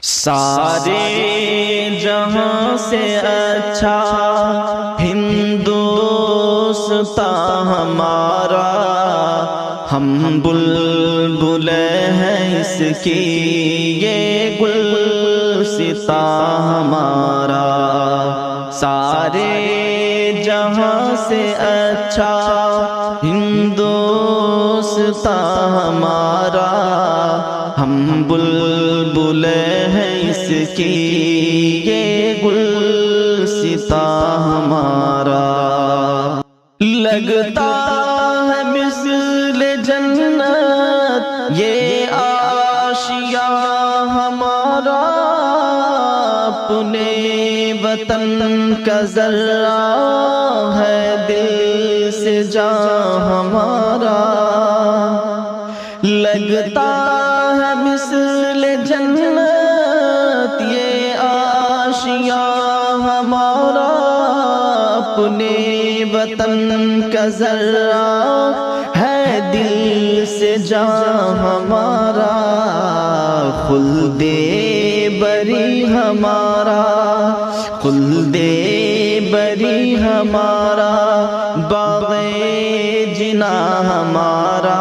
سارے جہاں سے اچھا ہندوستان ہمارا، ہم بلبل ہیں اس کی یہ گلستان ہمارا۔ سارے جہاں سے اچھا ہندوستان ہمارا، ہم بلبل ہیں اس کی یہ گلستان ہمارا۔ لگتا ہے مثل جنت یہ آشیاں ہمارا، اپنے وطن کا ذرہ ہے دل سے جان ہمارا۔ لگتا ہے مثل جنت یہ آشیاں ہمارا، اپنے وطن کا ذرہ ہے دل سے جان ہمارا۔ خلد بری ہمارا، خلد بری ہمارا، باغ جنا ہمارا،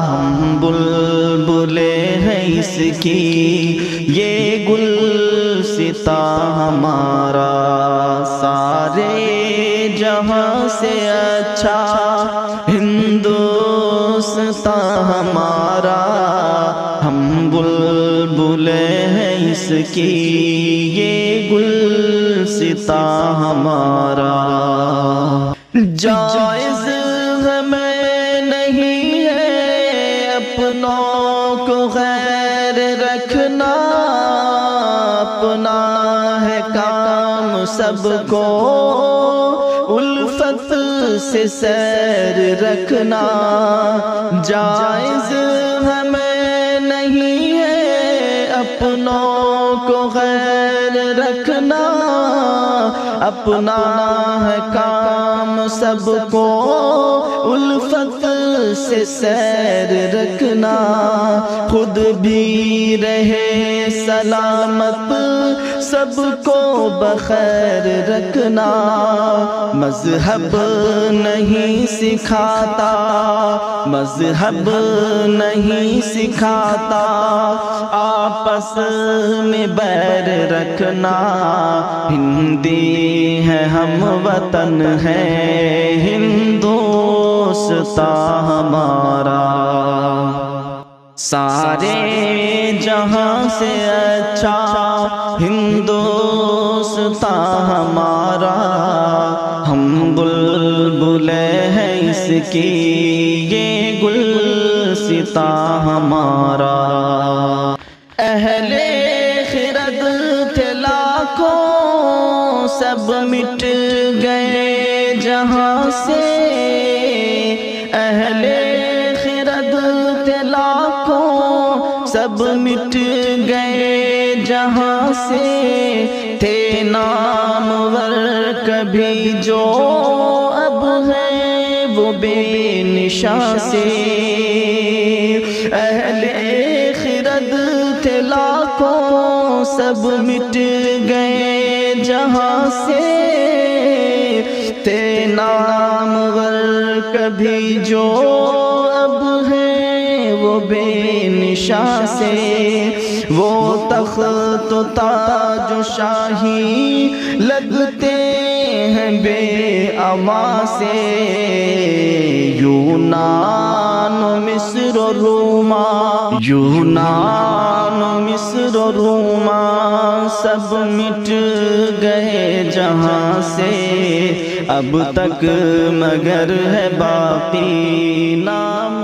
ہم بلبل ہیں اس کی یہ گلستان ہمارا۔ سارے جہاں سے اچھا ہندوستان ہمارا، ہم بلبل ہیں اس کی یہ گلستان ہمارا۔ جائز ہمیں نہیں ہے اپنوں کو غیر رکھنا، اپنا ہے کام سب کو الفت سے سیر رکھنا۔ جائز ہمیں نہیں ہے اپنوں کو غیر رکھنا، اپنا ہے کام سب کو الفت سے سیر رکھنا۔ خود بھی رہے سلامت سب کو بخیر رکھنا۔ مذہب نہیں سکھاتا، مذہب نہیں سکھاتا آپس میں بیر رکھنا۔ ہندی ہے ہم وطن ہے ہندوستان ہمارا۔ سارے جہاں سے اچھا ہندوستان ہمارا، ہم بلبل ہیں اس کی یہ گلستان ہمارا۔ اہل خرد تھے لاکھوں سب مٹ گئے جہاں سے، اہل خرد تھے لاکھوں سب مٹ گئے جہاں سے، تھے نامور کبھی جو اب ہیں وہ بے نشاں سے۔ اہل خرد تھے لاکھوں سب مٹ گئے جہاں سے، تھے نامور کبھی جو اب ہیں وہ بے نشاں سے۔ وہ تخت و تاج و شاہی لگتے ہیں بے اما سے، یونان و مصر و روما، یونان و مصر و روما سب مٹ گئے جہاں سے، اب تک مگر ہے باقی نام